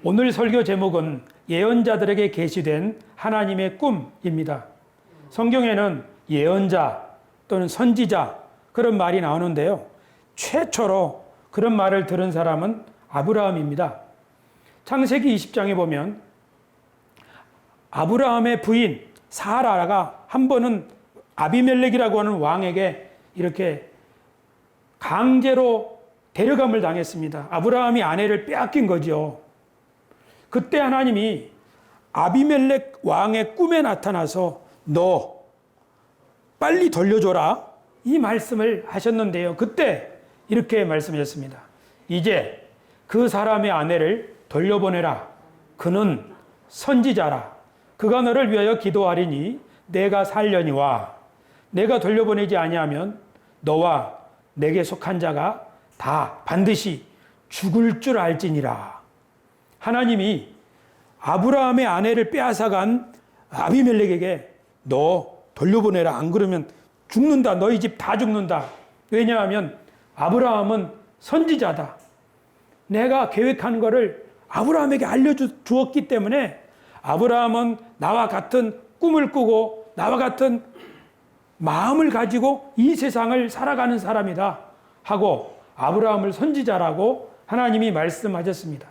오늘 설교 제목은 예언자들에게 계시된 하나님의 꿈입니다. 성경에는 예언자 또는 선지자 그런 말이 나오는데요. 최초로 그런 말을 들은 사람은 아브라함입니다. 창세기 20장에 보면 아브라함의 부인 사라가 한 번은 아비멜렉이라고 하는 왕에게 이렇게 강제로 데려감을 당했습니다. 아브라함이 아내를 빼앗긴 거죠. 그때 하나님이 아비멜렉 왕의 꿈에 나타나서 너 빨리 돌려줘라 이 말씀을 하셨는데요. 그때 이렇게 말씀하셨습니다. 이제 그 사람의 아내를 돌려보내라. 그는 선지자라. 그가 너를 위하여 기도하리니 내가 살려니와 내가 돌려보내지 아니하면 너와 내게 속한 자가 다 반드시 죽을 줄 알지니라. 하나님이 아브라함의 아내를 빼앗아간 아비멜렉에게 너 돌려보내라. 안 그러면 죽는다. 너희 집 다 죽는다. 왜냐하면 아브라함은 선지자다. 내가 계획한 거를 아브라함에게 알려주었기 때문에 아브라함은 나와 같은 꿈을 꾸고 나와 같은 마음을 가지고 이 세상을 살아가는 사람이다 하고 아브라함을 선지자라고 하나님이 말씀하셨습니다.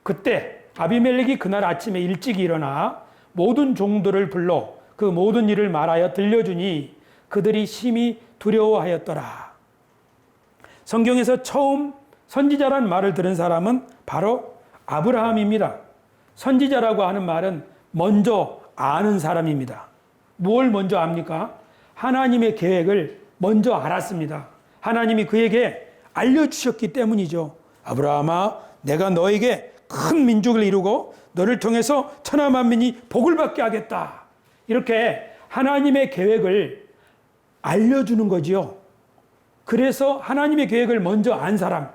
그때 아비멜렉이 그날 아침에 일찍 일어나 모든 종들을 불러 그 모든 일을 말하여 들려주니 그들이 심히 두려워하였더라. 성경에서 처음 선지자라는 말을 들은 사람은 바로 아브라함입니다. 선지자라고 하는 말은 먼저 아는 사람입니다. 뭘 먼저 압니까? 하나님의 계획을 먼저 알았습니다. 하나님이 그에게 알려주셨기 때문이죠. 아브라함아, 내가 너에게 큰 민족을 이루고 너를 통해서 천하 만민이 복을 받게 하겠다. 이렇게 하나님의 계획을 알려주는 거지요. 그래서 하나님의 계획을 먼저 안 사람,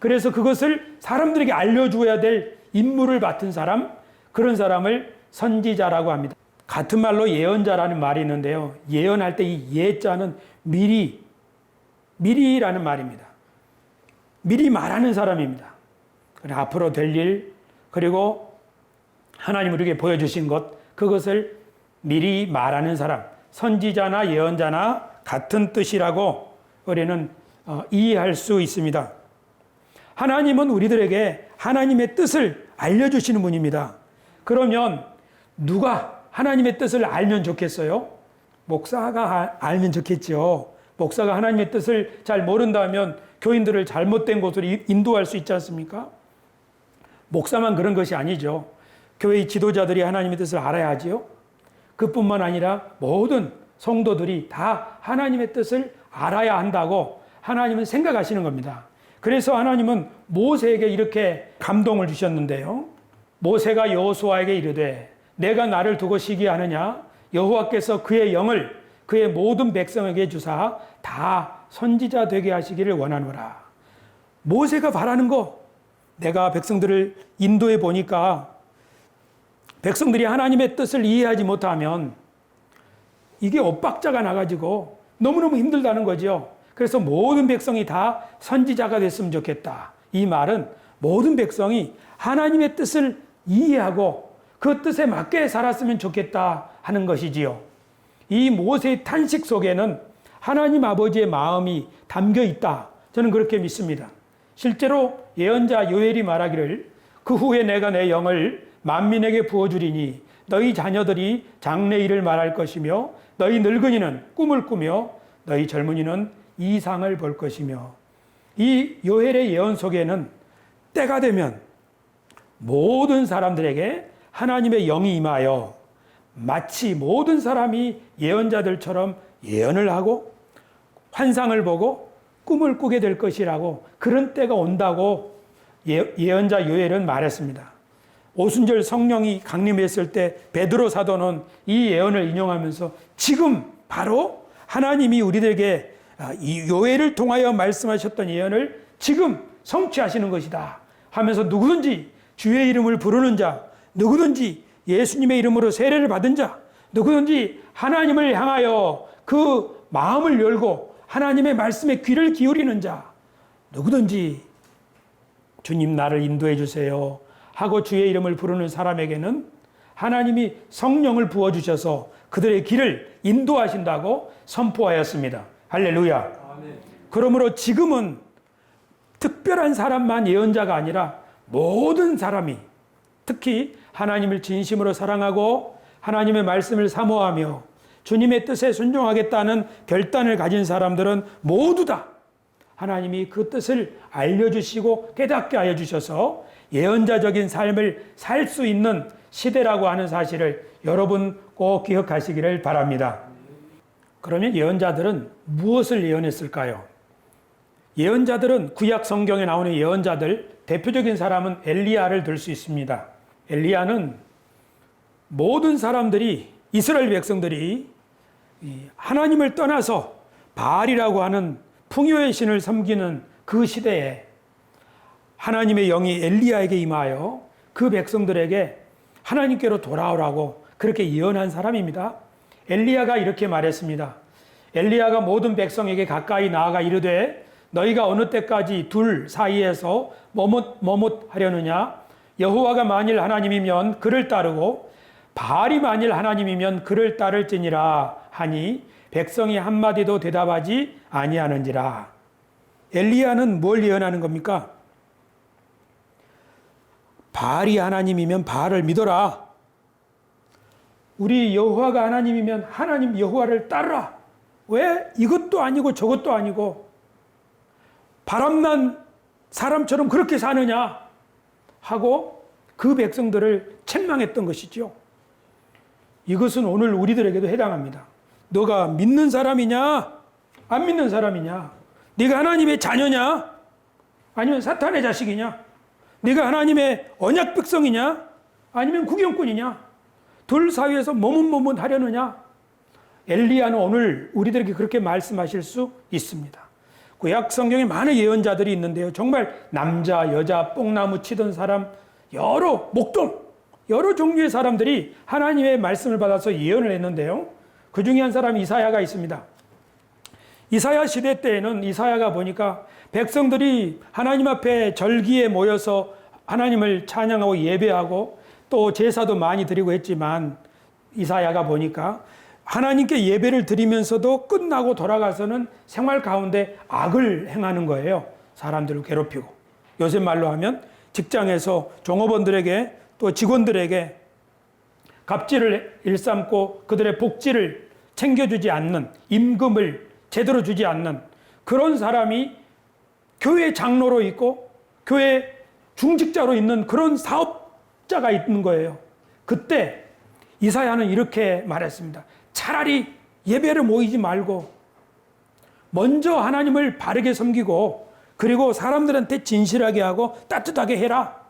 그래서 그것을 사람들에게 알려주어야 될 임무를 맡은 사람, 그런 사람을 선지자라고 합니다. 같은 말로 예언자라는 말이 있는데요. 예언할 때 이 예자는 미리라는 말입니다. 미리 말하는 사람입니다. 앞으로 될 일, 그리고 하나님 우리에게 보여주신 것, 그것을 미리 말하는 사람, 선지자나 예언자나 같은 뜻이라고 우리는 이해할 수 있습니다. 하나님은 우리들에게 하나님의 뜻을 알려주시는 분입니다. 그러면 누가 하나님의 뜻을 알면 좋겠어요? 목사가 알면 좋겠죠. 목사가 하나님의 뜻을 잘 모른다면 교인들을 잘못된 곳으로 인도할 수 있지 않습니까? 목사만 그런 것이 아니죠. 교회의 지도자들이 하나님의 뜻을 알아야 하지요. 그뿐만 아니라 모든 성도들이 다 하나님의 뜻을 알아야 한다고 하나님은 생각하시는 겁니다. 그래서 하나님은 모세에게 이렇게 감동을 주셨는데요. 모세가 여호수아에게 이르되 내가 나를 두고 시기하느냐? 여호와께서 그의 영을 그의 모든 백성에게 주사 다 선지자 되게 하시기를 원하노라. 모세가 바라는 거, 내가 백성들을 인도해 보니까 백성들이 하나님의 뜻을 이해하지 못하면 이게 엇박자가 나가지고 너무너무 힘들다는 거죠. 그래서 모든 백성이 다 선지자가 됐으면 좋겠다. 이 말은 모든 백성이 하나님의 뜻을 이해하고 그 뜻에 맞게 살았으면 좋겠다 하는 것이지요. 이 모세의 탄식 속에는 하나님 아버지의 마음이 담겨 있다. 저는 그렇게 믿습니다. 실제로 예언자 요엘이 말하기를 그 후에 내가 내 영을 만민에게 부어주리니 너희 자녀들이 장래 일을 말할 것이며 너희 늙은이는 꿈을 꾸며 너희 젊은이는 이상을 볼 것이며, 이 요엘의 예언 속에는 때가 되면 모든 사람들에게 하나님의 영이 임하여 마치 모든 사람이 예언자들처럼 예언을 하고 환상을 보고 꿈을 꾸게 될 것이라고, 그런 때가 온다고 예언자 요엘은 말했습니다. 오순절 성령이 강림했을 때 베드로 사도는 이 예언을 인용하면서 지금 바로 하나님이 우리들에게 이 요엘을 통하여 말씀하셨던 예언을 지금 성취하시는 것이다 하면서 누구든지 주의 이름을 부르는 자, 누구든지 예수님의 이름으로 세례를 받은 자, 누구든지 하나님을 향하여 그 마음을 열고 하나님의 말씀에 귀를 기울이는 자, 누구든지 주님 나를 인도해 주세요 하고 주의 이름을 부르는 사람에게는 하나님이 성령을 부어주셔서 그들의 길을 인도하신다고 선포하였습니다. 할렐루야. 아멘. 그러므로 지금은 특별한 사람만 예언자가 아니라 모든 사람이, 특히 하나님을 진심으로 사랑하고 하나님의 말씀을 사모하며 주님의 뜻에 순종하겠다는 결단을 가진 사람들은 모두 다 하나님이 그 뜻을 알려주시고 깨닫게 하여 주셔서 예언자적인 삶을 살 수 있는 시대라고 하는 사실을 여러분 꼭 기억하시기를 바랍니다. 그러면 예언자들은 무엇을 예언했을까요? 예언자들은 구약 성경에 나오는 예언자들, 대표적인 사람은 엘리야를 들 수 있습니다. 엘리야는 모든 사람들이, 이스라엘 백성들이 하나님을 떠나서 바알이라고 하는 풍요의 신을 섬기는 그 시대에 하나님의 영이 엘리야에게 임하여 그 백성들에게 하나님께로 돌아오라고 그렇게 예언한 사람입니다. 엘리야가 이렇게 말했습니다. 엘리야가 모든 백성에게 가까이 나아가 이르되 너희가 어느 때까지 둘 사이에서 머뭇하려느냐? 여호와가 만일 하나님이면 그를 따르고 바알이 만일 하나님이면 그를 따를지니라 하니 백성이 한마디도 대답하지 아니하는지라. 엘리야는 뭘 예언하는 겁니까? 바알이 하나님이면 바알을 믿어라. 우리 여호와가 하나님이면 하나님 여호와를 따르라. 왜 이것도 아니고 저것도 아니고 바람난 사람처럼 그렇게 사느냐 하고 그 백성들을 책망했던 것이죠. 이것은 오늘 우리들에게도 해당합니다. 너가 믿는 사람이냐? 안 믿는 사람이냐? 네가 하나님의 자녀냐? 아니면 사탄의 자식이냐? 네가 하나님의 언약 백성이냐? 아니면 구경꾼이냐? 둘 사이에서 머뭇하려느냐? 엘리야는 오늘 우리들에게 그렇게 말씀하실 수 있습니다. 구약 성경에 많은 예언자들이 있는데요. 정말 남자, 여자, 뽕나무 치던 사람, 여러 목동, 여러 종류의 사람들이 하나님의 말씀을 받아서 예언을 했는데요. 그 중에 한 사람이 이사야가 있습니다. 이사야 시대 때에는 이사야가 보니까 백성들이 하나님 앞에 절기에 모여서 하나님을 찬양하고 예배하고 또 제사도 많이 드리고 했지만 이사야가 보니까 하나님께 예배를 드리면서도 끝나고 돌아가서는 생활 가운데 악을 행하는 거예요. 사람들을 괴롭히고. 요새 말로 하면 직장에서 종업원들에게 또 직원들에게 갑질을 일삼고 그들의 복지를 챙겨주지 않는, 임금을 제대로 주지 않는 그런 사람이 교회 장로로 있고 교회 중직자로 있는 그런 사업자가 있는 거예요. 그때 이사야는 이렇게 말했습니다. 차라리 예배를 모이지 말고 먼저 하나님을 바르게 섬기고 그리고 사람들한테 진실하게 하고 따뜻하게 해라.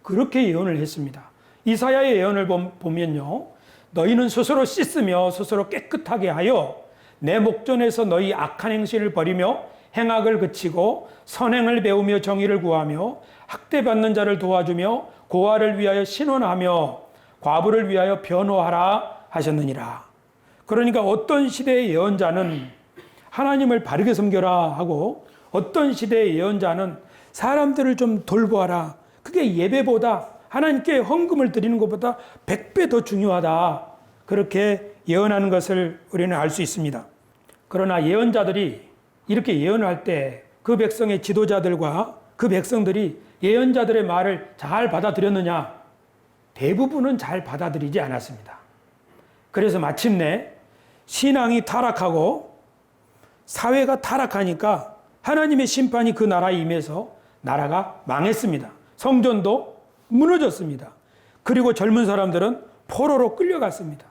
그렇게 예언을 했습니다. 이사야의 예언을 보면요. 너희는 스스로 씻으며 스스로 깨끗하게 하여 내 목전에서 너희 악한 행실을 버리며 행악을 그치고 선행을 배우며 정의를 구하며 학대받는 자를 도와주며 고아를 위하여 신원하며 과부를 위하여 변호하라 하셨느니라. 그러니까 어떤 시대의 예언자는 하나님을 바르게 섬겨라 하고 어떤 시대의 예언자는 사람들을 좀 돌보아라. 그게 예배보다 하나님께 헌금을 드리는 것보다 100배 더 중요하다. 그렇게 예언하는 것을 우리는 알 수 있습니다. 그러나 예언자들이 이렇게 예언할 때 그 백성의 지도자들과 그 백성들이 예언자들의 말을 잘 받아들였느냐? 대부분은 잘 받아들이지 않았습니다. 그래서 마침내 신앙이 타락하고 사회가 타락하니까 하나님의 심판이 그 나라에 임해서 나라가 망했습니다. 성전도 무너졌습니다. 그리고 젊은 사람들은 포로로 끌려갔습니다.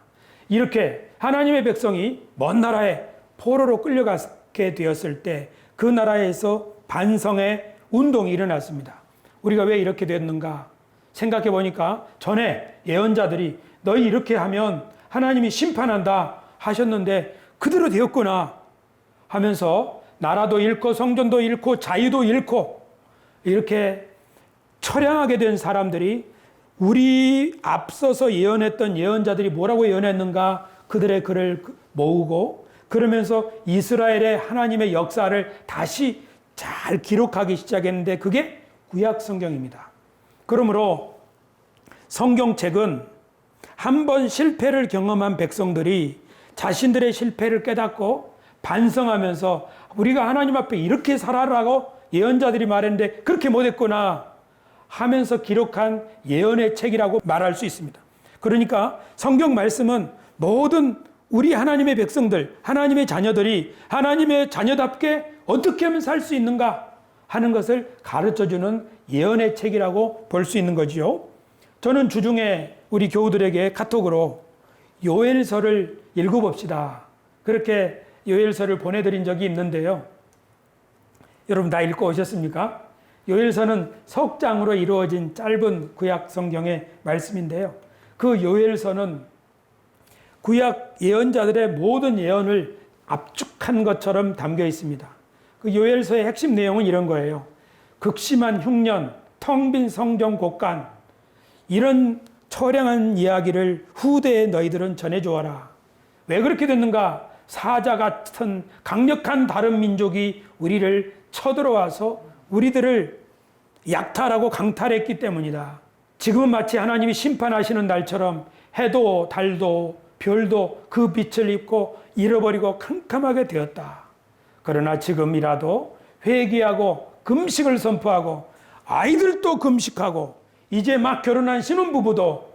이렇게 하나님의 백성이 먼 나라에 포로로 끌려가게 되었을 때 그 나라에서 반성의 운동이 일어났습니다. 우리가 왜 이렇게 됐는가 생각해 보니까 전에 예언자들이 너희 이렇게 하면 하나님이 심판한다 하셨는데 그대로 되었구나 하면서 나라도 잃고 성전도 잃고 자유도 잃고 이렇게 처량하게 된 사람들이 우리 앞서서 예언했던 예언자들이 뭐라고 예언했는가 그들의 글을 모으고 그러면서 이스라엘의 하나님의 역사를 다시 잘 기록하기 시작했는데 그게 구약 성경입니다. 그러므로 성경책은 한 번 실패를 경험한 백성들이 자신들의 실패를 깨닫고 반성하면서 우리가 하나님 앞에 이렇게 살아라고 예언자들이 말했는데 그렇게 못했구나 하면서 기록한 예언의 책이라고 말할 수 있습니다. 그러니까 성경 말씀은 모든 우리 하나님의 백성들, 하나님의 자녀들이 하나님의 자녀답게 어떻게 하면 살 수 있는가 하는 것을 가르쳐주는 예언의 책이라고 볼 수 있는 거지요. 저는 주중에 우리 교우들에게 카톡으로 요엘서를 읽어봅시다. 그렇게 요엘서를 보내드린 적이 있는데요. 여러분 다 읽고 오셨습니까? 요엘서는 석 장으로 이루어진 짧은 구약 성경의 말씀인데요. 그 요엘서는 구약 예언자들의 모든 예언을 압축한 것처럼 담겨 있습니다. 그 요엘서의 핵심 내용은 이런 거예요. 극심한 흉년, 텅 빈 성경 곳간, 이런 처량한 이야기를 후대에 너희들은 전해주어라. 왜 그렇게 됐는가? 사자 같은 강력한 다른 민족이 우리를 쳐들어와서 우리들을 약탈하고 강탈했기 때문이다. 지금은 마치 하나님이 심판하시는 날처럼 해도 달도 별도 그 빛을 입고 잃어버리고 캄캄하게 되었다. 그러나 지금이라도 회개하고 금식을 선포하고 아이들도 금식하고 이제 막 결혼한 신혼부부도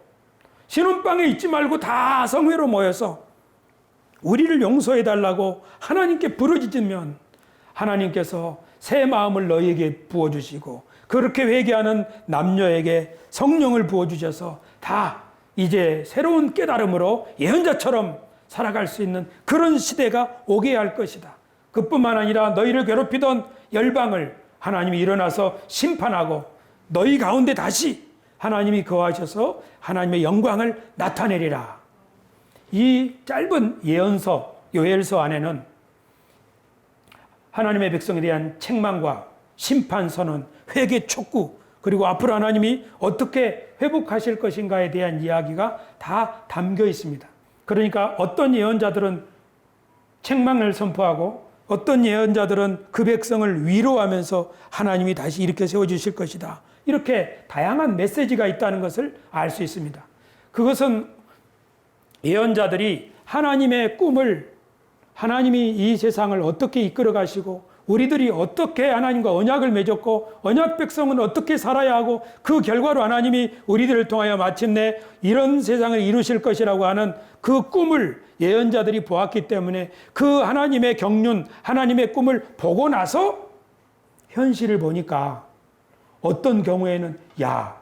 신혼방에 있지 말고 다 성회로 모여서 우리를 용서해달라고 하나님께 부르짖으면 하나님께서 새 마음을 너희에게 부어주시고 그렇게 회개하는 남녀에게 성령을 부어주셔서 다 이제 새로운 깨달음으로 예언자처럼 살아갈 수 있는 그런 시대가 오게 할 것이다. 그뿐만 아니라 너희를 괴롭히던 열방을 하나님이 일어나서 심판하고 너희 가운데 다시 하나님이 거하셔서 하나님의 영광을 나타내리라. 이 짧은 예언서, 요엘서 안에는 하나님의 백성에 대한 책망과 심판 선언, 회개 촉구, 그리고 앞으로 하나님이 어떻게 회복하실 것인가에 대한 이야기가 다 담겨 있습니다. 그러니까 어떤 예언자들은 책망을 선포하고 어떤 예언자들은 그 백성을 위로하면서 하나님이 다시 이렇게 세워주실 것이다. 이렇게 다양한 메시지가 있다는 것을 알 수 있습니다. 그것은 예언자들이 하나님의 꿈을, 하나님이 이 세상을 어떻게 이끌어 가시고 우리들이 어떻게 하나님과 언약을 맺었고 언약 백성은 어떻게 살아야 하고 그 결과로 하나님이 우리들을 통하여 마침내 이런 세상을 이루실 것이라고 하는 그 꿈을 예언자들이 보았기 때문에 그 하나님의 경륜, 하나님의 꿈을 보고 나서 현실을 보니까 어떤 경우에는 야,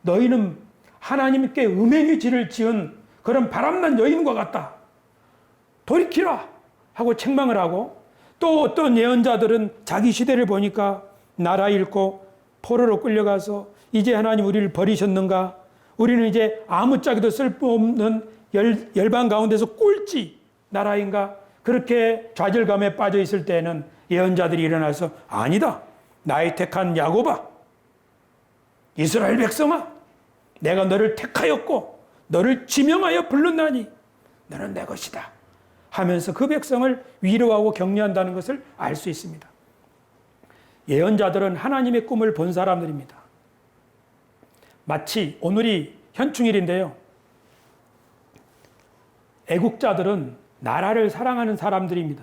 너희는 하나님께 음행의 죄를 지은 그런 바람난 여인과 같다. 돌이키라 하고 책망을 하고 또 어떤 예언자들은 자기 시대를 보니까 나라 잃고 포로로 끌려가서 이제 하나님 우리를 버리셨는가? 우리는 이제 아무짝에도 쓸모없는 열방 가운데서 꼴찌 나라인가? 그렇게 좌절감에 빠져 있을 때는 예언자들이 일어나서 아니다. 나의 택한 야곱아, 이스라엘 백성아, 내가 너를 택하였고 너를 지명하여 불렀나니 너는 내 것이다 하면서 그 백성을 위로하고 격려한다는 것을 알 수 있습니다. 예언자들은 하나님의 꿈을 본 사람들입니다. 마치 오늘이 현충일인데요. 애국자들은 나라를 사랑하는 사람들입니다.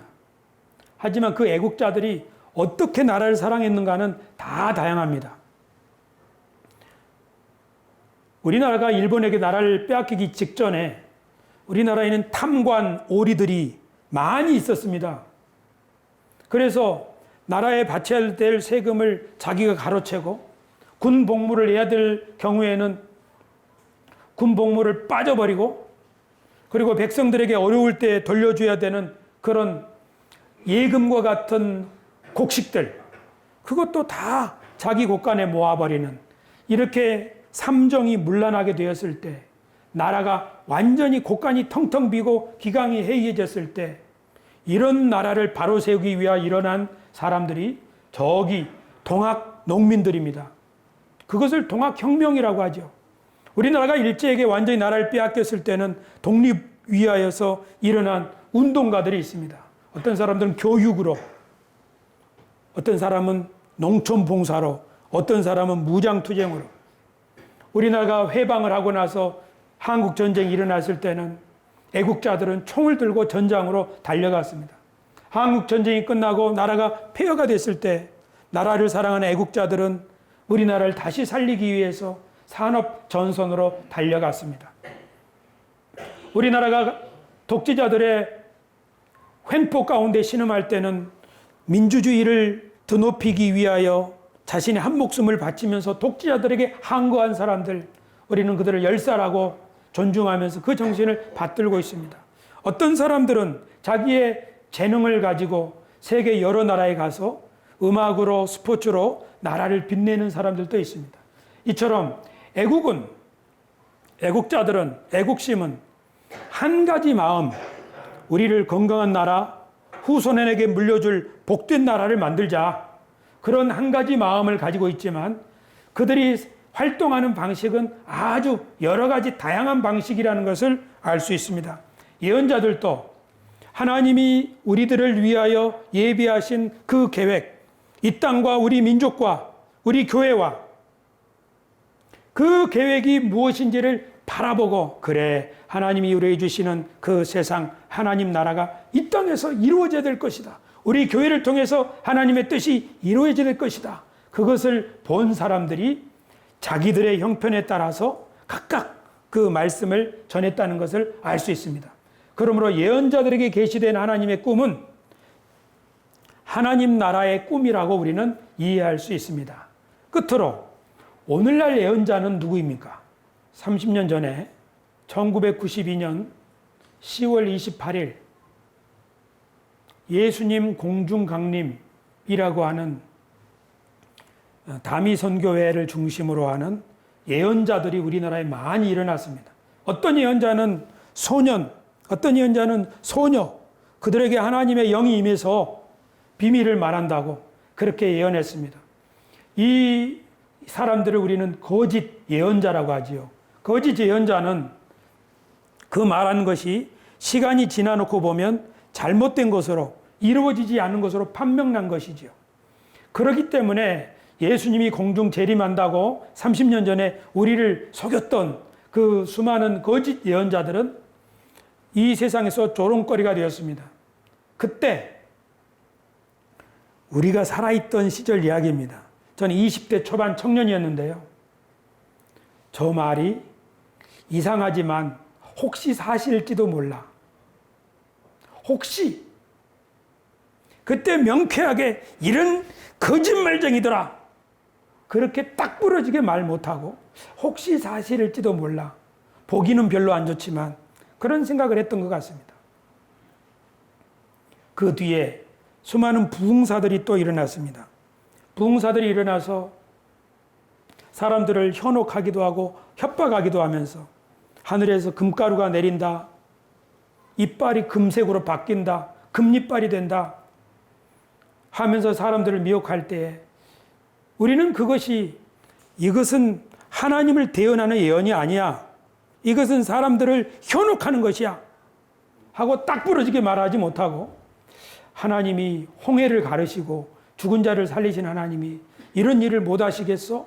하지만 그 애국자들이 어떻게 나라를 사랑했는가는 다 다양합니다. 우리나라가 일본에게 나라를 빼앗기기 직전에 우리나라에는 탐관, 오리들이 많이 있었습니다. 그래서 나라에 바쳐야 될 세금을 자기가 가로채고 군 복무를 해야 될 경우에는 군 복무를 빠져버리고 그리고 백성들에게 어려울 때 돌려줘야 되는 그런 예금과 같은 곡식들, 그것도 다 자기 곳간에 모아버리는, 이렇게 삼정이 문란하게 되었을 때, 나라가 완전히 곳간이 텅텅 비고 기강이 해이해졌을 때 이런 나라를 바로 세우기 위해 일어난 사람들이 저기 동학 농민들입니다. 그것을 동학혁명이라고 하죠. 우리나라가 일제에게 완전히 나라를 빼앗겼을 때는 독립 위하여서 일어난 운동가들이 있습니다. 어떤 사람들은 교육으로, 어떤 사람은 농촌 봉사로, 어떤 사람은 무장투쟁으로. 우리나라가 해방을 하고 나서 한국 전쟁이 일어났을 때는 애국자들은 총을 들고 전장으로 달려갔습니다. 한국 전쟁이 끝나고 나라가 폐허가 됐을 때 나라를 사랑하는 애국자들은 우리나라를 다시 살리기 위해서 산업 전선으로 달려갔습니다. 우리나라가 독재자들의 횡포 가운데 신음할 때는 민주주의를 드높이기 위하여 자신의 한 목숨을 바치면서 독재자들에게 항거한 사람들, 우리는 그들을 열사라고 존중하면서 그 정신을 받들고 있습니다. 어떤 사람들은 자기의 재능을 가지고 세계 여러 나라에 가서 음악으로 스포츠로 나라를 빛내는 사람들도 있습니다. 이처럼 애국자들은, 애국심은 한 가지 마음, 우리를 건강한 나라, 후손에게 물려줄 복된 나라를 만들자, 그런 한 가지 마음을 가지고 있지만 그들이 활동하는 방식은 아주 여러 가지 다양한 방식이라는 것을 알 수 있습니다. 예언자들도 하나님이 우리들을 위하여 예비하신 그 계획, 이 땅과 우리 민족과 우리 교회와 그 계획이 무엇인지를 바라보고, 그래, 하나님이 우리에게 주시는 그 세상 하나님 나라가 이 땅에서 이루어져야 될 것이다. 우리 교회를 통해서 하나님의 뜻이 이루어져야 될 것이다. 그것을 본 사람들이 자기들의 형편에 따라서 각각 그 말씀을 전했다는 것을 알 수 있습니다. 그러므로 예언자들에게 계시된 하나님의 꿈은 하나님 나라의 꿈이라고 우리는 이해할 수 있습니다. 끝으로 오늘날 예언자는 누구입니까? 30년 전에 1992년 10월 28일 예수님 공중 강림이라고 하는 다미선교회를 중심으로 하는 예언자들이 우리나라에 많이 일어났습니다. 어떤 예언자는 소년, 어떤 예언자는 소녀, 그들에게 하나님의 영이 임해서 비밀을 말한다고 그렇게 예언했습니다. 이 사람들을 우리는 거짓 예언자라고 하지요. 거짓 예언자는 그 말한 것이 시간이 지나놓고 보면 잘못된 것으로, 이루어지지 않은 것으로 판명난 것이지요. 그렇기 때문에 예수님이 공중 재림한다고 30년 전에 우리를 속였던 그 수많은 거짓 예언자들은 이 세상에서 조롱거리가 되었습니다. 그때 우리가 살아있던 시절 이야기입니다. 저는 20대 초반 청년이었는데요. 저 말이 이상하지만 혹시 사실일지도 몰라. 혹시. 그때 명쾌하게 이런 거짓말쟁이더라. 그렇게 딱 부러지게 말 못하고 혹시 사실일지도 몰라. 보기는 별로 안 좋지만 그런 생각을 했던 것 같습니다. 그 뒤에 수많은 부흥사들이 또 일어났습니다. 부흥사들이 일어나서 사람들을 현혹하기도 하고 협박하기도 하면서 하늘에서 금가루가 내린다. 이빨이 금색으로 바뀐다. 금이빨이 된다. 하면서 사람들을 미혹할 때에 우리는 이것은 하나님을 대언하는 예언이 아니야. 이것은 사람들을 현혹하는 것이야. 하고 딱 부러지게 말하지 못하고 하나님이 홍해를 가르시고 죽은 자를 살리신 하나님이 이런 일을 못 하시겠어?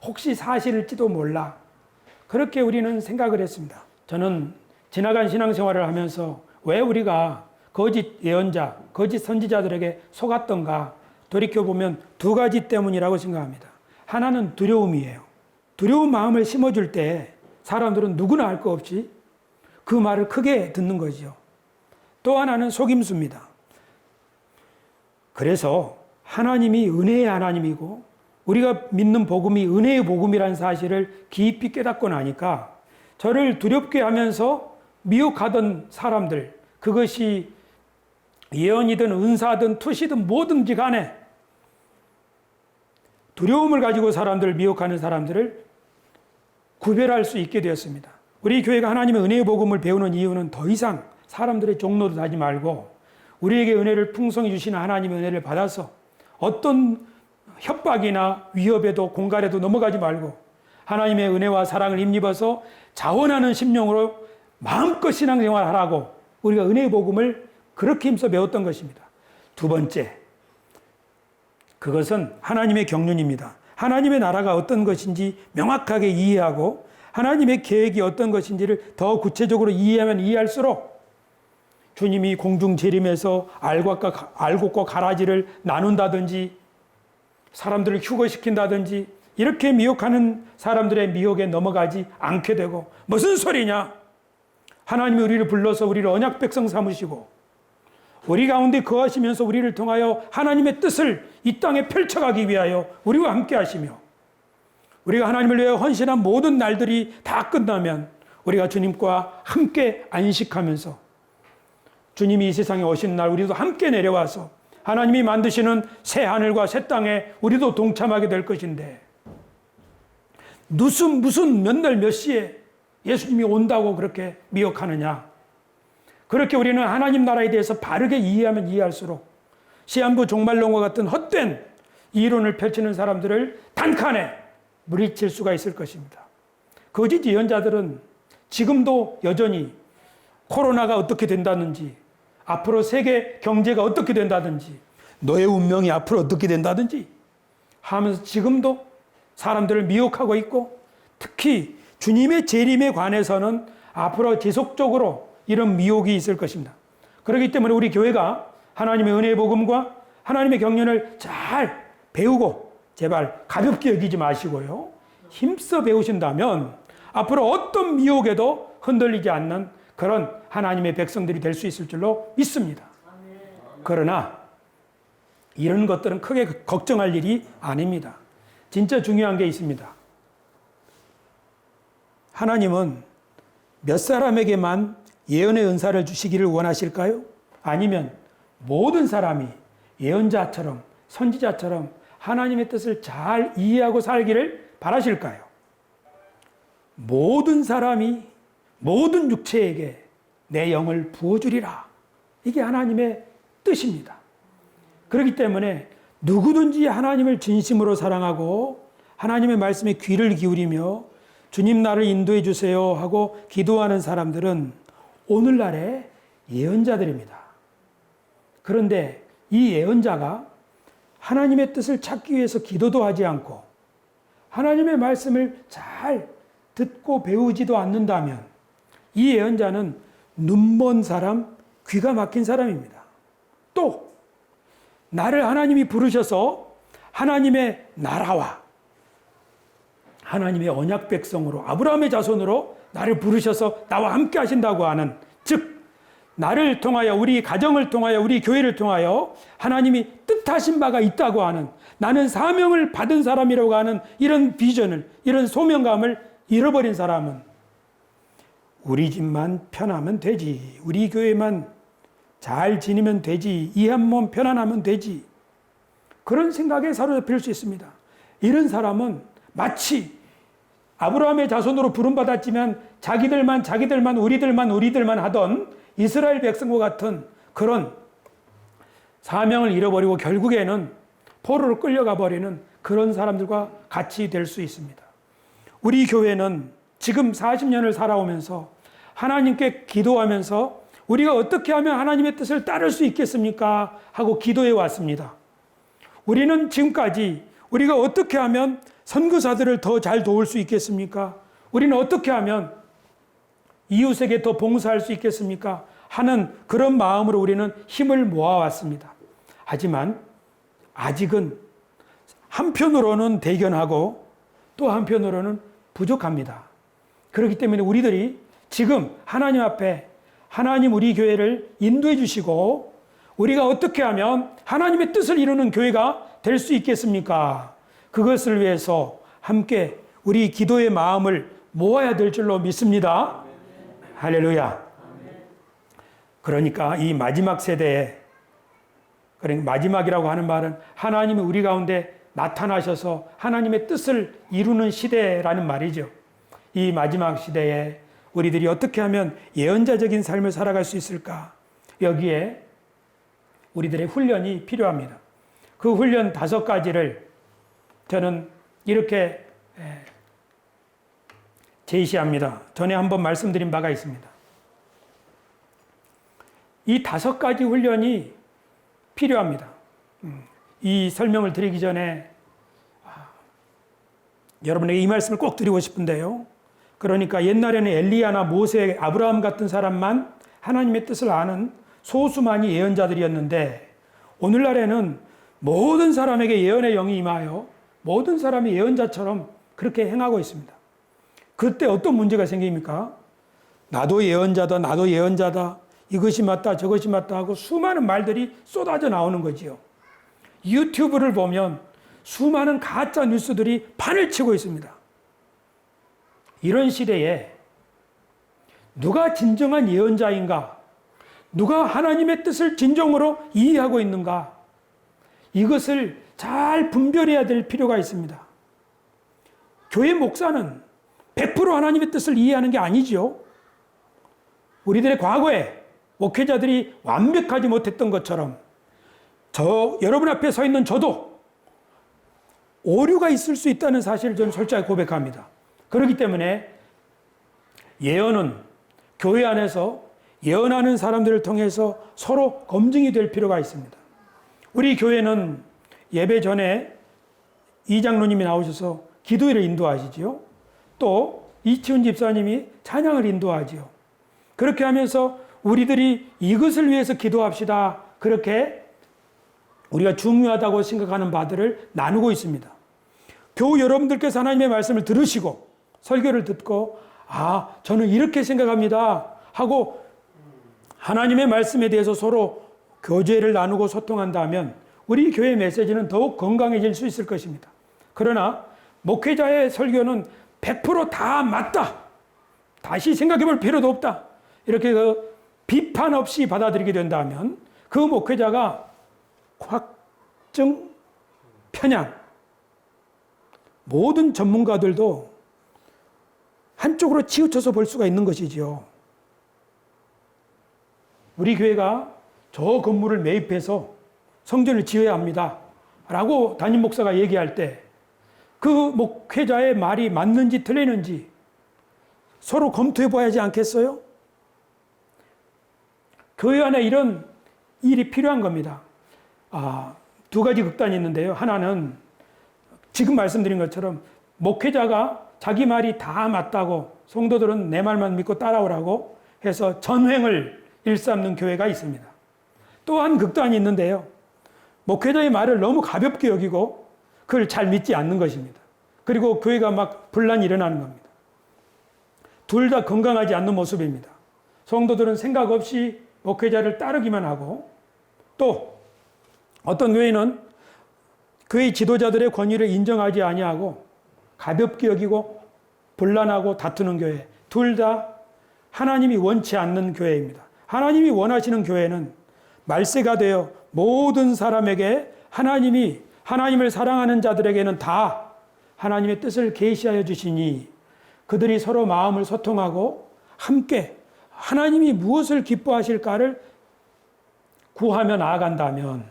혹시 사실일지도 몰라. 그렇게 우리는 생각을 했습니다. 저는 지나간 신앙생활을 하면서 왜 우리가 거짓 예언자, 거짓 선지자들에게 속았던가 돌이켜보면 두 가지 때문이라고 생각합니다. 하나는 두려움이에요. 두려운 마음을 심어줄 때 사람들은 누구나 할 거 없이 그 말을 크게 듣는 거죠. 또 하나는 속임수입니다. 그래서 하나님이 은혜의 하나님이고 우리가 믿는 복음이 은혜의 복음이라는 사실을 깊이 깨닫고 나니까 저를 두렵게 하면서 미혹하던 사람들, 그것이 예언이든 은사든 투시든 뭐든지 간에 두려움을 가지고 사람들을 미혹하는 사람들을 구별할 수 있게 되었습니다. 우리 교회가 하나님의 은혜의 복음을 배우는 이유는 더 이상 사람들의 종로도 하지 말고 우리에게 은혜를 풍성히 주시는 하나님의 은혜를 받아서 어떤 협박이나 위협에도 공갈에도 넘어가지 말고 하나님의 은혜와 사랑을 힘입어서 자원하는 심령으로 마음껏 신앙생활 하라고 우리가 은혜의 복음을 그렇게 힘써 배웠던 것입니다. 두 번째, 그것은 하나님의 경륜입니다. 하나님의 나라가 어떤 것인지 명확하게 이해하고 하나님의 계획이 어떤 것인지를 더 구체적으로 이해하면 이해할수록 주님이 공중 재림에서 알곡과 가라지를 나눈다든지 사람들을 휴거시킨다든지 이렇게 미혹하는 사람들의 미혹에 넘어가지 않게 되고, 무슨 소리냐? 하나님이 우리를 불러서 우리를 언약 백성 삼으시고 우리 가운데 거하시면서 우리를 통하여 하나님의 뜻을 이 땅에 펼쳐가기 위하여 우리와 함께 하시며, 우리가 하나님을 위하여 헌신한 모든 날들이 다 끝나면 우리가 주님과 함께 안식하면서 주님이 이 세상에 오신 날 우리도 함께 내려와서 하나님이 만드시는 새 하늘과 새 땅에 우리도 동참하게 될 것인데, 무슨 몇 날 몇 시에 예수님이 온다고 그렇게 미혹하느냐? 그렇게 우리는 하나님 나라에 대해서 바르게 이해하면 이해할수록 시한부 종말론과 같은 헛된 이론을 펼치는 사람들을 단칸에 물리칠 수가 있을 것입니다. 거짓 예언자들은 지금도 여전히 코로나가 어떻게 된다든지, 앞으로 세계 경제가 어떻게 된다든지, 너의 운명이 앞으로 어떻게 된다든지 하면서 지금도 사람들을 미혹하고 있고, 특히 주님의 재림에 관해서는 앞으로 지속적으로 이런 미혹이 있을 것입니다. 그렇기 때문에 우리 교회가 하나님의 은혜의 복음과 하나님의 경륜을 잘 배우고, 제발 가볍게 여기지 마시고요, 힘써 배우신다면 앞으로 어떤 미혹에도 흔들리지 않는 그런 하나님의 백성들이 될 수 있을 줄로 믿습니다. 그러나 이런 것들은 크게 걱정할 일이 아닙니다. 진짜 중요한 게 있습니다. 하나님은 몇 사람에게만 예언의 은사를 주시기를 원하실까요? 아니면 모든 사람이 예언자처럼 선지자처럼 하나님의 뜻을 잘 이해하고 살기를 바라실까요? 모든 사람이 모든 육체에게 내 영을 부어주리라. 이게 하나님의 뜻입니다. 그렇기 때문에 누구든지 하나님을 진심으로 사랑하고 하나님의 말씀에 귀를 기울이며 주님 나를 인도해 주세요 하고 기도하는 사람들은 오늘날의 예언자들입니다. 그런데 이 예언자가 하나님의 뜻을 찾기 위해서 기도도 하지 않고 하나님의 말씀을 잘 듣고 배우지도 않는다면 이 예언자는 눈먼 사람, 귀가 막힌 사람입니다. 또 나를 하나님이 부르셔서 하나님의 나라와 하나님의 언약 백성으로 아브라함의 자손으로 나를 부르셔서 나와 함께 하신다고 하는, 즉 나를 통하여 우리 가정을 통하여 우리 교회를 통하여 하나님이 뜻하신 바가 있다고 하는, 나는 사명을 받은 사람이라고 하는 이런 비전을, 이런 소명감을 잃어버린 사람은 우리 집만 편하면 되지, 우리 교회만 잘 지니면 되지, 이 한 몸 편안하면 되지, 그런 생각에 사로잡힐 수 있습니다. 이런 사람은 마치 아브라함의 자손으로 부름받았지만 자기들만 우리들만 하던 이스라엘 백성과 같은 그런 사명을 잃어버리고 결국에는 포로로 끌려가 버리는 그런 사람들과 같이 될 수 있습니다. 우리 교회는 지금 40년을 살아오면서 하나님께 기도하면서 우리가 어떻게 하면 하나님의 뜻을 따를 수 있겠습니까? 하고 기도해 왔습니다. 우리는 지금까지 우리가 어떻게 하면 선교사들을 더 잘 도울 수 있겠습니까? 우리는 어떻게 하면 이웃에게 더 봉사할 수 있겠습니까? 하는 그런 마음으로 우리는 힘을 모아왔습니다. 하지만 아직은 한편으로는 대견하고 또 한편으로는 부족합니다. 그렇기 때문에 우리들이 지금 하나님 앞에 하나님 우리 교회를 인도해 주시고 우리가 어떻게 하면 하나님의 뜻을 이루는 교회가 될 수 있겠습니까? 그것을 위해서 함께 우리 기도의 마음을 모아야 될 줄로 믿습니다. 할렐루야. 그러니까 이 마지막 세대에, 그러니까 마지막이라고 하는 말은 하나님이 우리 가운데 나타나셔서 하나님의 뜻을 이루는 시대라는 말이죠. 이 마지막 시대에 우리들이 어떻게 하면 예언자적인 삶을 살아갈 수 있을까? 여기에 우리들의 훈련이 필요합니다. 그 훈련 5가지를 저는 이렇게 제시합니다. 전에 한번 말씀드린 바가 있습니다. 이 5가지 훈련이 필요합니다. 이 설명을 드리기 전에 여러분에게 이 말씀을 꼭 드리고 싶은데요. 그러니까 옛날에는 엘리야나 모세, 아브라함 같은 사람만 하나님의 뜻을 아는 소수만이 예언자들이었는데 오늘날에는 모든 사람에게 예언의 영이 임하여 모든 사람이 예언자처럼 그렇게 행하고 있습니다. 그때 어떤 문제가 생깁니까? 나도 예언자다, 나도 예언자다, 이것이 맞다, 저것이 맞다 하고 수많은 말들이 쏟아져 나오는 거지요. 유튜브를 보면 수많은 가짜 뉴스들이 판을 치고 있습니다. 이런 시대에 누가 진정한 예언자인가? 누가 하나님의 뜻을 진정으로 이해하고 있는가? 이것을 잘 분별해야 될 필요가 있습니다. 교회 목사는 100% 하나님의 뜻을 이해하는 게 아니죠. 우리들의 과거에 목회자들이 완벽하지 못했던 것처럼 여러분 앞에 서 있는 저도 오류가 있을 수 있다는 사실을 저는 솔직하게 고백합니다. 그렇기 때문에 예언은 교회 안에서 예언하는 사람들을 통해서 서로 검증이 될 필요가 있습니다. 우리 교회는 예배 전에 이장로님이 나오셔서 기도회를 인도하시지요. 또 이치훈 집사님이 찬양을 인도하지요. 그렇게 하면서 우리들이 이것을 위해서 기도합시다. 그렇게 우리가 중요하다고 생각하는 바들을 나누고 있습니다. 교우 여러분들께서 하나님의 말씀을 들으시고 설교를 듣고 저는 이렇게 생각합니다 하고 하나님의 말씀에 대해서 서로 교제를 나누고 소통한다면 우리 교회 메시지는 더욱 건강해질 수 있을 것입니다. 그러나 목회자의 설교는 100% 맞다. 다시 생각해 볼 필요도 없다. 이렇게 비판 없이 받아들이게 된다면 그 목회자가 확증 편향. 모든 전문가들도 한쪽으로 치우쳐서 볼 수가 있는 것이지요. 우리 교회가 저 건물을 매입해서 성전을 지어야 합니다. 라고 담임 목사가 얘기할 때 그 목회자의 말이 맞는지 틀리는지 서로 검토해 봐야지 않겠어요? 교회 안에 이런 일이 필요한 겁니다. 두 가지 극단이 있는데요. 하나는 지금 말씀드린 것처럼 목회자가 자기 말이 다 맞다고 성도들은 내 말만 믿고 따라오라고 해서 전횡을 일삼는 교회가 있습니다. 또한 극단이 있는데요. 목회자의 말을 너무 가볍게 여기고 그걸 잘 믿지 않는 것입니다. 그리고 교회가 막 분란이 일어나는 겁니다. 둘 다 건강하지 않는 모습입니다. 성도들은 생각 없이 목회자를 따르기만 하고 또 어떤 교회는 교회 지도자들의 권위를 인정하지 아니하고 가볍게 여기고 분란하고 다투는 교회, 둘 다 하나님이 원치 않는 교회입니다. 하나님이 원하시는 교회는 말세가 되어 모든 사람에게 하나님을 사랑하는 자들에게는 다 하나님의 뜻을 계시하여 주시니 그들이 서로 마음을 소통하고 함께 하나님이 무엇을 기뻐하실까를 구하며 나아간다면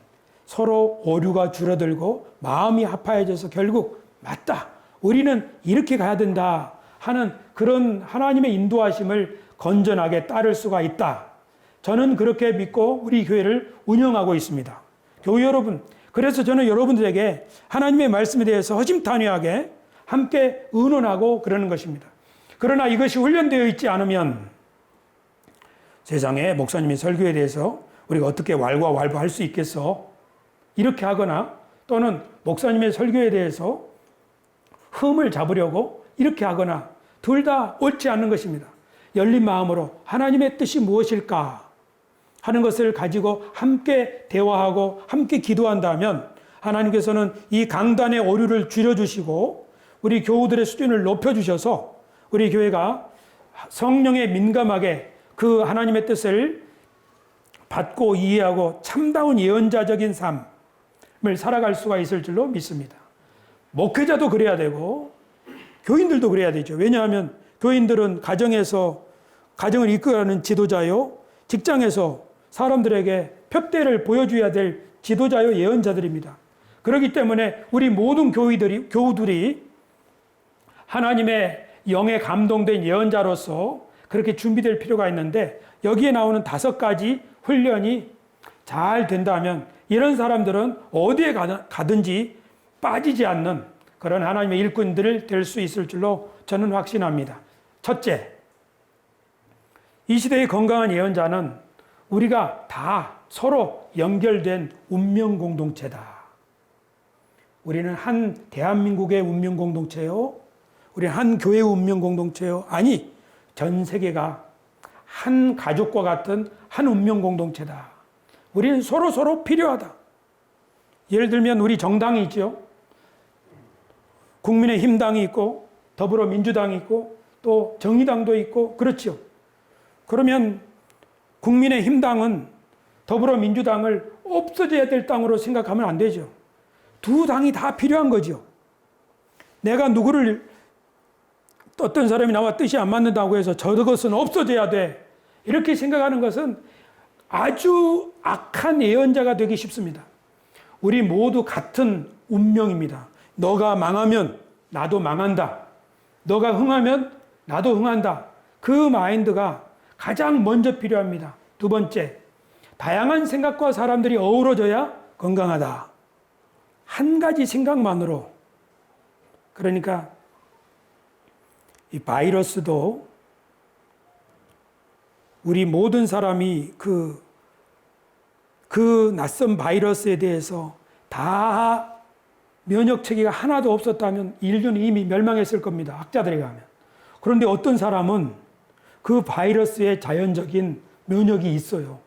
서로 오류가 줄어들고 마음이 합하여져서 결국 맞다. 우리는 이렇게 가야 된다 하는 그런 하나님의 인도하심을 건전하게 따를 수가 있다. 저는 그렇게 믿고 우리 교회를 운영하고 있습니다. 교회 여러분, 그래서 저는 여러분들에게 하나님의 말씀에 대해서 허심탄회하게 함께 의논하고 그러는 것입니다. 그러나 이것이 훈련되어 있지 않으면 세상에 목사님의 설교에 대해서 우리가 어떻게 왈가왈부할 수 있겠어? 이렇게 하거나 또는 목사님의 설교에 대해서 흠을 잡으려고 이렇게 하거나 둘 다 옳지 않는 것입니다. 열린 마음으로 하나님의 뜻이 무엇일까 하는 것을 가지고 함께 대화하고 함께 기도한다면 하나님께서는 이 강단의 오류를 줄여주시고 우리 교우들의 수준을 높여주셔서 우리 교회가 성령에 민감하게 그 하나님의 뜻을 받고 이해하고 참다운 예언자적인 삶을 살아갈 수가 있을 줄로 믿습니다. 목회자도 그래야 되고 교인들도 그래야 되죠. 왜냐하면 교인들은 가정을 이끌어가는 지도자요, 직장에서 사람들에게 표대를 보여줘야 될 지도자요, 예언자들입니다. 그렇기 때문에 우리 모든 교우들이 하나님의 영에 감동된 예언자로서 그렇게 준비될 필요가 있는데 여기에 나오는 5가지 훈련이 잘 된다면 이런 사람들은 어디에 가든지 빠지지 않는 그런 하나님의 일꾼들 될 수 있을 줄로 저는 확신합니다. 첫째, 이 시대의 건강한 예언자는 우리가 다 서로 연결된 운명 공동체다. 우리는 한 대한민국의 운명 공동체요? 우리는 한 교회의 운명 공동체요? 아니, 전 세계가 한 가족과 같은 한 운명 공동체다. 우리는 서로 필요하다. 예를 들면 우리 정당이 있죠. 국민의힘당이 있고 더불어민주당이 있고 또 정의당도 있고 그렇죠. 그러면 국민의힘당은 더불어민주당을 없어져야 될 당으로 생각하면 안 되죠. 두 당이 다 필요한 거죠. 내가 누구를 어떤 사람이 나와 뜻이 안 맞는다고 해서 저것은 없어져야 돼. 이렇게 생각하는 것은 아주 악한 예언자가 되기 쉽습니다. 우리 모두 같은 운명입니다. 너가 망하면 나도 망한다. 너가 흥하면 나도 흥한다. 그 마인드가 가장 먼저 필요합니다. 두 번째, 다양한 생각과 사람들이 어우러져야 건강하다. 한 가지 생각만으로, 그러니까 이 바이러스도 우리 모든 사람이 그 낯선 바이러스에 대해서 다 면역 체계가 하나도 없었다면 인류는 이미 멸망했을 겁니다. 학자들에 의하면. 그런데 어떤 사람은 그 바이러스의 자연적인 면역이 있어요.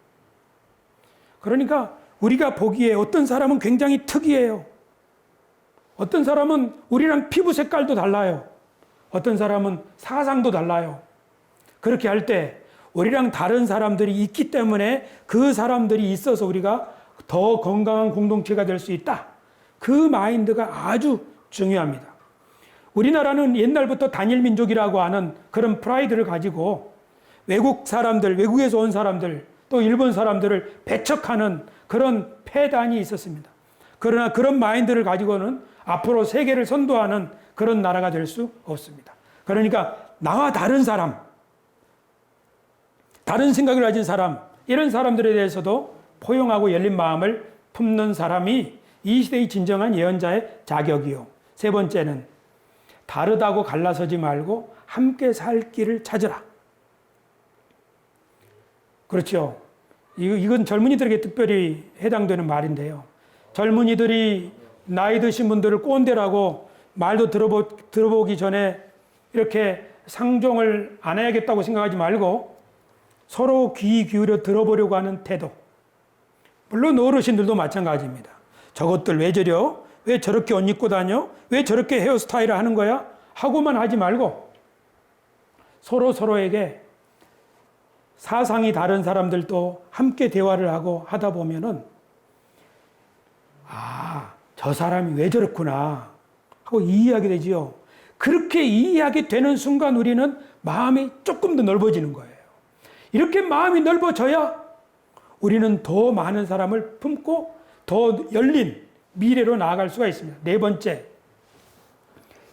그러니까 우리가 보기에 어떤 사람은 굉장히 특이해요. 어떤 사람은 우리랑 피부 색깔도 달라요. 어떤 사람은 사상도 달라요. 그렇게 할 때 우리랑 다른 사람들이 있기 때문에 그 사람들이 있어서 우리가 더 건강한 공동체가 될 수 있다. 그 마인드가 아주 중요합니다. 우리나라는 옛날부터 단일 민족이라고 하는 그런 프라이드를 가지고 외국 사람들, 외국에서 온 사람들, 또 일본 사람들을 배척하는 그런 폐단이 있었습니다. 그러나 그런 마인드를 가지고는 앞으로 세계를 선도하는 그런 나라가 될 수 없습니다. 그러니까 나와 다른 사람, 다른 생각을 가진 사람, 이런 사람들에 대해서도 포용하고 열린 마음을 품는 사람이 이 시대의 진정한 예언자의 자격이요. 세 번째는 다르다고 갈라서지 말고 함께 살 길을 찾으라. 그렇죠. 이건 젊은이들에게 특별히 해당되는 말인데요. 젊은이들이 나이 드신 분들을 꼰대라고 말도 들어보기 전에 이렇게 상종을 안 해야겠다고 생각하지 말고 서로 귀 기울여 들어보려고 하는 태도. 물론 어르신들도 마찬가지입니다. 저것들 왜 저려? 왜 저렇게 옷 입고 다녀? 왜 저렇게 헤어스타일을 하는 거야? 하고만 하지 말고 서로에게 사상이 다른 사람들도 함께 대화를 하고 하다 보면은 저 사람이 왜 저렇구나 하고 이해하게 되지요. 그렇게 이해하게 되는 순간 우리는 마음이 조금 더 넓어지는 거예요. 이렇게 마음이 넓어져야 우리는 더 많은 사람을 품고 더 열린 미래로 나아갈 수가 있습니다. 네 번째,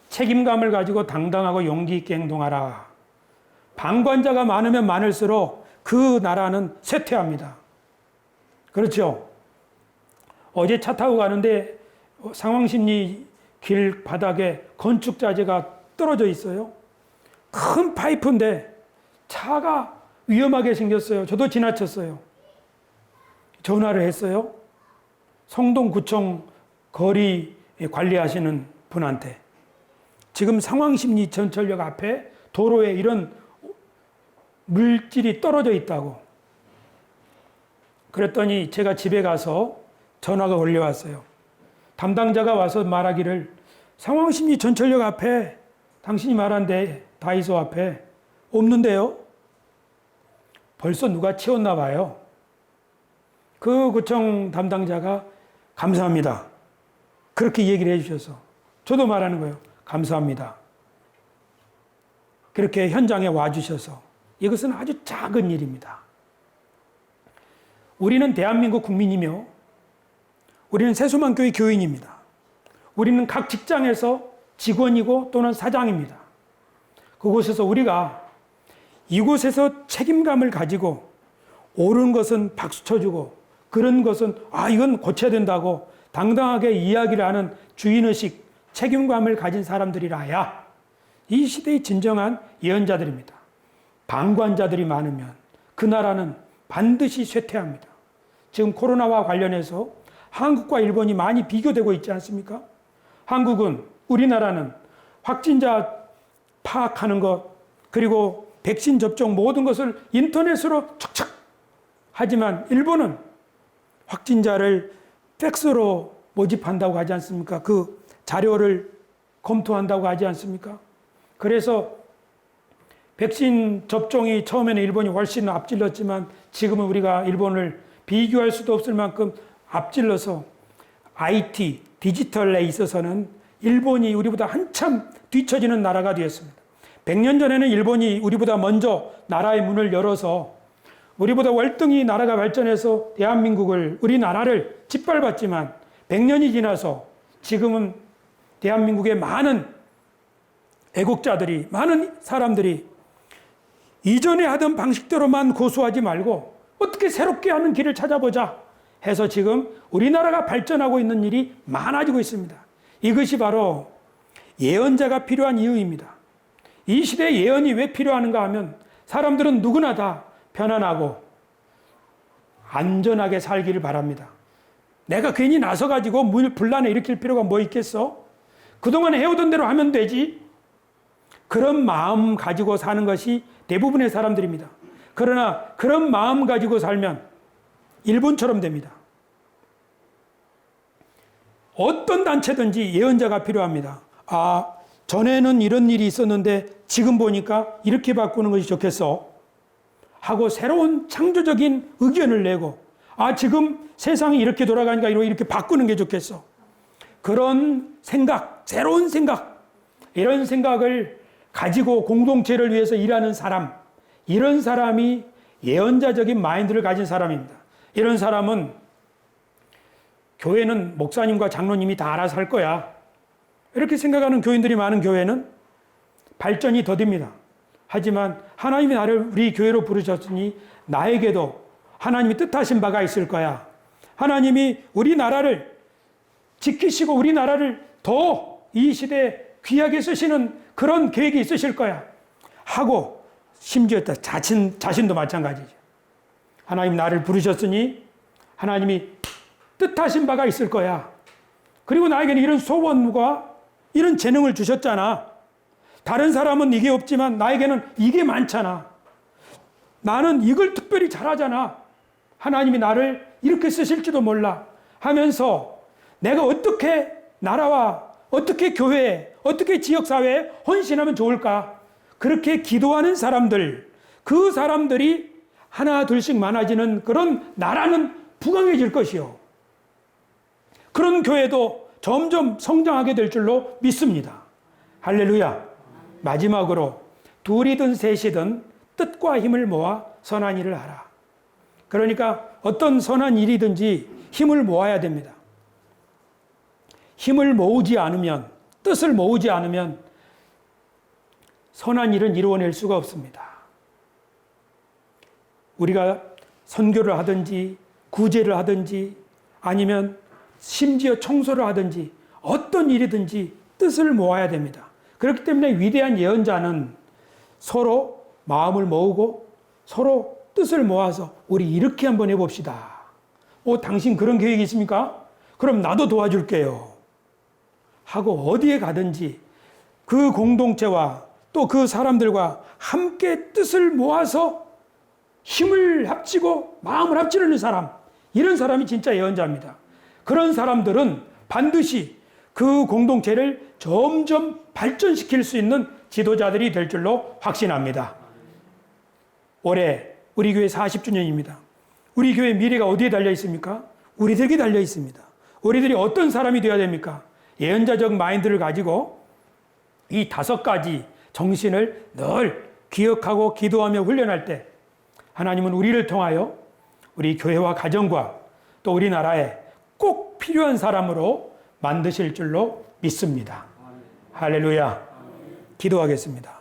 책임감을 가지고 당당하고 용기 있게 행동하라. 방관자가 많으면 많을수록 그 나라는 쇠퇴합니다. 그렇죠? 어제 차 타고 가는데 상황심리 길 바닥에 건축자재가 떨어져 있어요. 큰 파이프인데 차가 위험하게 생겼어요. 저도 지나쳤어요. 전화를 했어요. 성동구청 거리 관리하시는 분한테. 지금 상황심리 전철역 앞에 도로에 이런 물질이 떨어져 있다고. 그랬더니 제가 집에 가서 전화가 걸려왔어요. 담당자가 와서 말하기를 상황심리 전철역 앞에 당신이 말한 데 다이소 앞에 없는데요. 벌써 누가 치웠나 봐요. 그 구청 담당자가 감사합니다. 그렇게 얘기를 해주셔서 저도 말하는 거예요. 감사합니다. 그렇게 현장에 와주셔서 이것은 아주 작은 일입니다. 우리는 대한민국 국민이며 우리는 세수만교회 교인입니다. 우리는 각 직장에서 직원이고 또는 사장입니다. 그곳에서 우리가 이곳에서 책임감을 가지고 옳은 것은 박수 쳐주고 그런 것은 이건 고쳐야 된다고 당당하게 이야기를 하는 주인의식, 책임감을 가진 사람들이라야 이 시대의 진정한 예언자들입니다. 방관자들이 많으면 그 나라는 반드시 쇠퇴합니다. 지금 코로나와 관련해서 한국과 일본이 많이 비교되고 있지 않습니까? 한국은, 우리나라는 확진자 파악하는 것, 그리고 백신 접종 모든 것을 인터넷으로 척척 하지만 일본은 확진자를 팩스로 모집한다고 하지 않습니까? 그 자료를 검토한다고 하지 않습니까? 그래서 백신 접종이 처음에는 일본이 훨씬 앞질렀지만 지금은 우리가 일본을 비교할 수도 없을 만큼 앞질러서 IT, 디지털에 있어서는 일본이 우리보다 한참 뒤처지는 나라가 되었습니다. 100년 전에는 일본이 우리보다 먼저 나라의 문을 열어서 우리보다 월등히 나라가 발전해서 대한민국을, 우리나라를 짓밟았지만 100년이 지나서 지금은 대한민국의 많은 애국자들이, 많은 사람들이 이전에 하던 방식대로만 고수하지 말고 어떻게 새롭게 하는 길을 찾아보자 해서 지금 우리나라가 발전하고 있는 일이 많아지고 있습니다. 이것이 바로 예언자가 필요한 이유입니다. 이 시대에 예언이 왜 필요한가 하면 사람들은 누구나 다 편안하고 안전하게 살기를 바랍니다. 내가 괜히 나서가지고 분란을 일으킬 필요가 뭐 있겠어? 그동안 해오던 대로 하면 되지. 그런 마음 가지고 사는 것이 대부분의 사람들입니다. 그러나 그런 마음 가지고 살면 일본처럼 됩니다. 어떤 단체든지 예언자가 필요합니다. 아, 전에는 이런 일이 있었는데 지금 보니까 이렇게 바꾸는 것이 좋겠어 하고 새로운 창조적인 의견을 내고, 아, 지금 세상이 이렇게 돌아가니까 이렇게 바꾸는 게 좋겠어. 그런 생각, 새로운 생각, 이런 생각을 가지고 공동체를 위해서 일하는 사람, 이런 사람이 예언자적인 마인드를 가진 사람입니다. 이런 사람은 교회는 목사님과 장로님이 다 알아서 할 거야, 이렇게 생각하는 교인들이 많은 교회는 발전이 더딥니다. 하지만 하나님이 나를 우리 교회로 부르셨으니 나에게도 하나님이 뜻하신 바가 있을 거야. 하나님이 우리나라를 지키시고 우리나라를 더 이 시대에 귀하게 쓰시는 그런 계획이 있으실 거야 하고, 심지어 자신도 마찬가지죠. 하나님 나를 부르셨으니 하나님이 뜻하신 바가 있을 거야. 그리고 나에게는 이런 소원과 이런 재능을 주셨잖아. 다른 사람은 이게 없지만 나에게는 이게 많잖아. 나는 이걸 특별히 잘하잖아. 하나님이 나를 이렇게 쓰실지도 몰라 하면서 내가 어떻게 나라와 어떻게 교회에, 어떻게 지역사회에 헌신하면 좋을까? 그렇게 기도하는 사람들, 그 사람들이 하나 둘씩 많아지는 그런 나라는 부강해질 것이요. 그런 교회도 점점 성장하게 될 줄로 믿습니다. 할렐루야. 마지막으로 둘이든 셋이든 뜻과 힘을 모아 선한 일을 하라. 그러니까 어떤 선한 일이든지 힘을 모아야 됩니다. 힘을 모으지 않으면, 뜻을 모으지 않으면 선한 일은 이루어낼 수가 없습니다. 우리가 선교를 하든지 구제를 하든지 아니면 심지어 청소를 하든지 어떤 일이든지 뜻을 모아야 됩니다. 그렇기 때문에 위대한 예언자는 서로 마음을 모으고 서로 뜻을 모아서 우리 이렇게 한번 해봅시다. 당신 그런 계획이 있습니까? 그럼 나도 도와줄게요 하고 어디에 가든지 그 공동체와 또 그 사람들과 함께 뜻을 모아서 힘을 합치고 마음을 합치려는 사람, 이런 사람이 진짜 예언자입니다. 그런 사람들은 반드시 그 공동체를 점점 발전시킬 수 있는 지도자들이 될 줄로 확신합니다. 올해 우리 교회 40주년입니다. 우리 교회 미래가 어디에 달려 있습니까? 우리들에게 달려 있습니다. 우리들이 어떤 사람이 되어야 됩니까? 예언자적 마인드를 가지고 이 5가지 정신을 늘 기억하고 기도하며 훈련할 때 하나님은 우리를 통하여 우리 교회와 가정과 또 우리나라에 꼭 필요한 사람으로 만드실 줄로 믿습니다. 할렐루야. 기도하겠습니다.